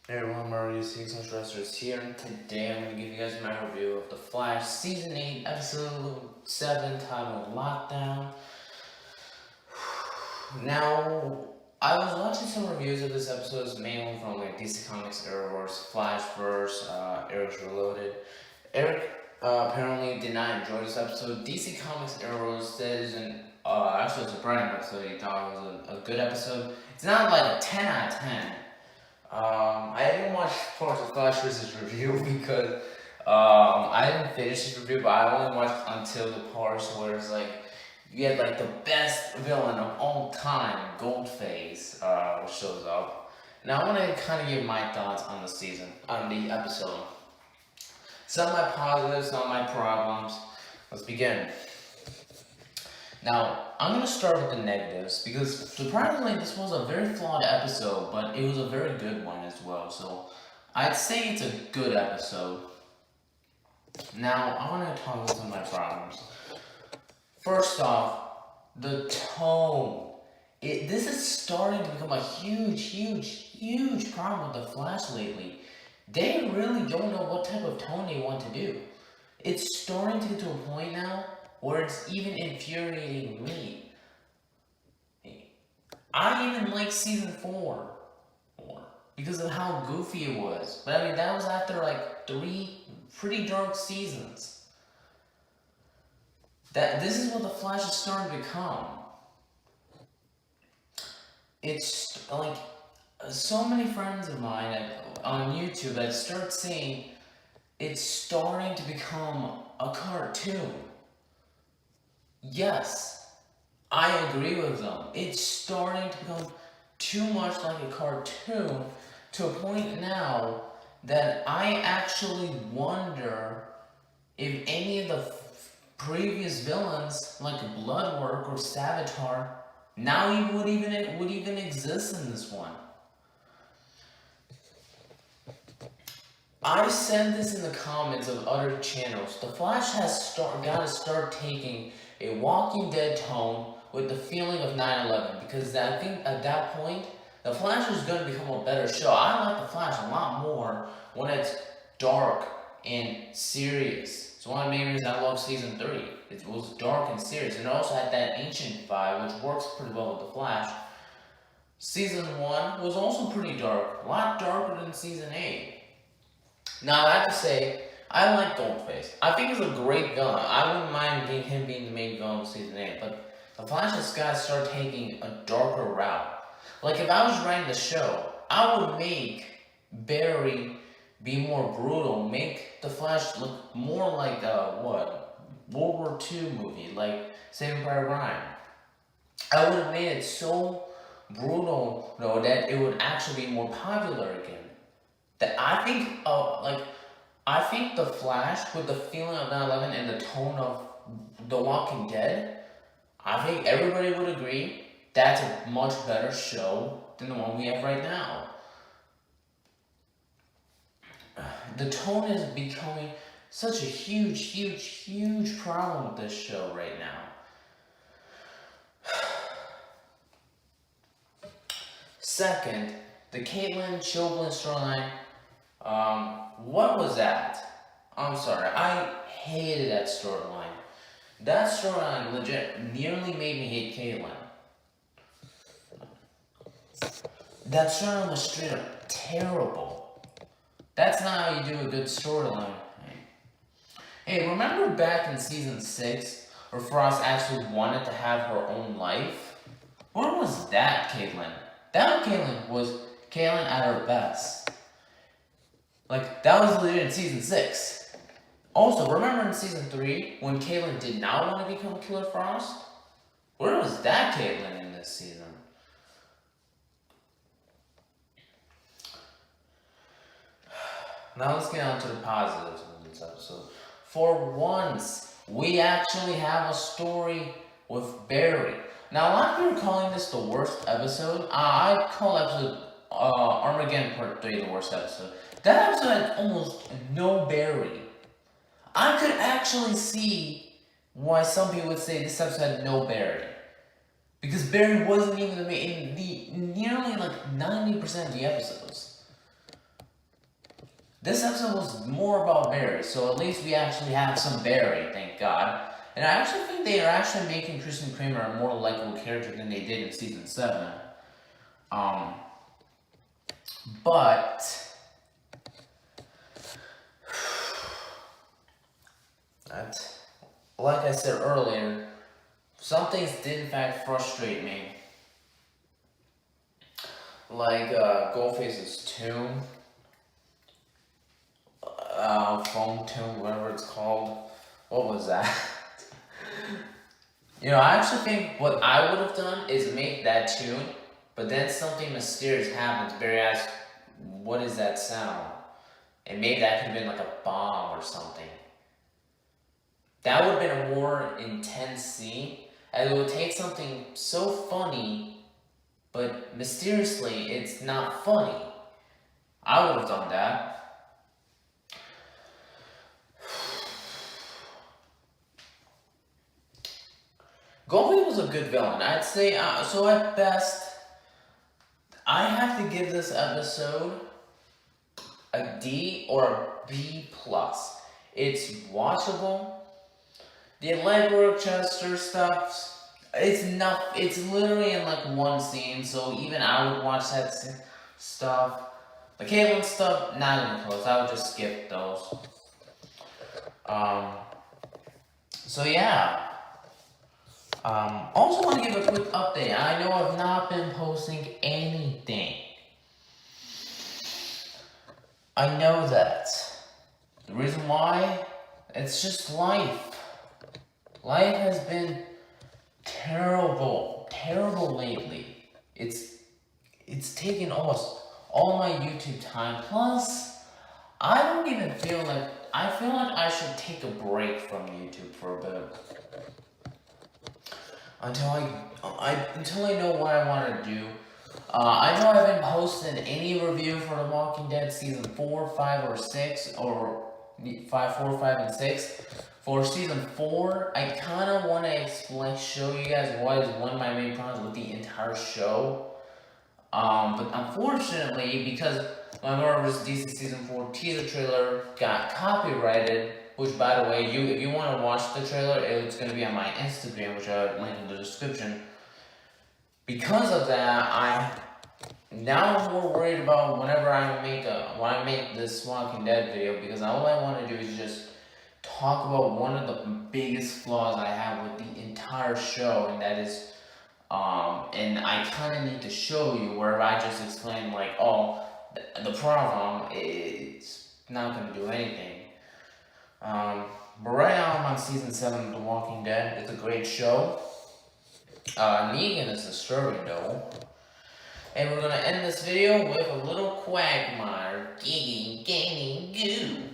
Hey everyone, Mario Season Stressor is here, and today I'm going to give you guys my review of The Flash Season 8, Episode 7, titled Lockdown. Now, I was watching some reviews of this episode, mainly from like DC Comics Arrowverse, Flashverse, Eric's Reloaded. Eric apparently did not enjoy this episode. DC Comics Arrowverse said it's actually a surprising episode. He thought it was a good episode. It's not like a 10 out of 10. I didn't watch parts of Flash vs. review because I didn't finish his review, but I only watched until the parts where it's like you get like the best villain of all time, Goldface, shows up. Now I want to kind of give my thoughts on the season, on the episode. Some of my positives, some of my problems. Let's begin. Now, I'm going to start with the negatives because surprisingly, this was a very flawed episode, but it was a very good one as well. So, I'd say it's a good episode. Now, I want to talk about some of my problems. First off, the tone. This is starting to become a huge problem with The Flash lately. They really don't know what type of tone they want to do. It's starting to get to a point now where it's even infuriating me. I even like season 4 more because of how goofy it was. But I mean, that was after like 3 pretty dark seasons. This is what the Flash is starting to become. It's like so many friends of mine on YouTube that start saying it's starting to become a cartoon. Yes, I agree with them. It's starting to become too much like a cartoon to a point now that I actually wonder if any of the previous villains, like Bloodwork or Savitar, now he would even exist in this one. I said this in the comments of other channels. The Flash has got to start taking a Walking Dead tone with the feeling of 9/11 because I think at that point the Flash is going to become a better show. I like the Flash a lot more when it's dark and serious. It's one of the main reasons I love season 3. It was dark and serious, and it also had that ancient vibe, which works pretty well with the Flash. Season 1 was also pretty dark, a lot darker than season 8. Now, I have to say, I like Goldface. I think he's a great villain. I wouldn't mind him being the main villain of season 8, but the Flash has got to start taking a darker route. Like, if I was writing the show, I would make Barry be more brutal, make the Flash look more like World War II movie, like Saving Private Ryan. I would have made it so brutal, though, that it would actually be more popular again. That I think the Flash with the feeling of 9/11 and the tone of The Walking Dead, I think everybody would agree that's a much better show than the one we have right now. The tone is becoming such a huge problem with this show right now. Second, the Caitlin Chauvelin storyline. What was that? I'm sorry, I hated that storyline. That storyline legit nearly made me hate Caitlin. That storyline was straight up terrible. That's not how you do a good storyline. Hey, remember back in season 6 where Frost actually wanted to have her own life? Where was that Caitlin? That Caitlin was Caitlin at her best. Like, that was legit in season 6. Also, remember in season 3 when Caitlin did not want to become Killer Frost? Where was that Caitlin in this season? Now let's get on to the positives of this episode. For once, we actually have a story with Barry. Now, a lot of people are calling this the worst episode. I call episode Armageddon Part 3 the worst episode. That episode had almost no Barry. I could actually see why some people would say this episode had no Barry. Because Barry wasn't even in nearly like 90% of the episodes. This episode was more about Barry, so at least we actually have some Barry, thank God. And I actually think they are actually making Kristen Kramer a more likable character than they did in season 7. But like I said earlier, some things did in fact frustrate me. Like Goldface's tomb, foam tomb, whatever it's called. What was that? You know, I actually think what I would have done is make that tune, but then something mysterious happens. Barry asks, "What is that sound?" And maybe that could have been like a bomb or something. That would have been a more intense scene, and it would take something so funny, but mysteriously it's not funny. I would have done that. Goldie was a good villain. I'd say, so at best, I have to give this episode a D or a B+. It's watchable. The legwork, Chester stuff, it's literally in like one scene, so even I would watch that stuff. The Caitlyn stuff, not even close. I would just skip those. So yeah. Also want to give a quick update. I know I've not been posting anything. I know that. The reason why? It's just life. Life has been terrible lately. It's taken almost all my YouTube time. Plus, I don't even feel like, I feel like I should take a break from YouTube for a bit. Until I know what I want to do. I know I haven't posted any review for The Walking Dead season 4, 5, or 6, or 5, 4, 5, and 6. For season 4, I kind of want to show you guys what is one of my main problems with the entire show. But unfortunately, because my Marvel vs. DC season 4 teaser trailer got copyrighted, which, by the way, if you want to watch the trailer, it's going to be on my Instagram, which I'll link in the description. Because of that, now I'm more worried about whenever when I make this Walking Dead video, because all I want to do is just talk about one of the biggest flaws I have with the entire show, and that is, and I kind of need to show you where I just explain, like, oh, the problem is not going to do anything. But right now I'm on season 7 of The Walking Dead. It's a great show. Negan is disturbing though. And we're gonna end this video with a little Quagmire. Gigging, goo.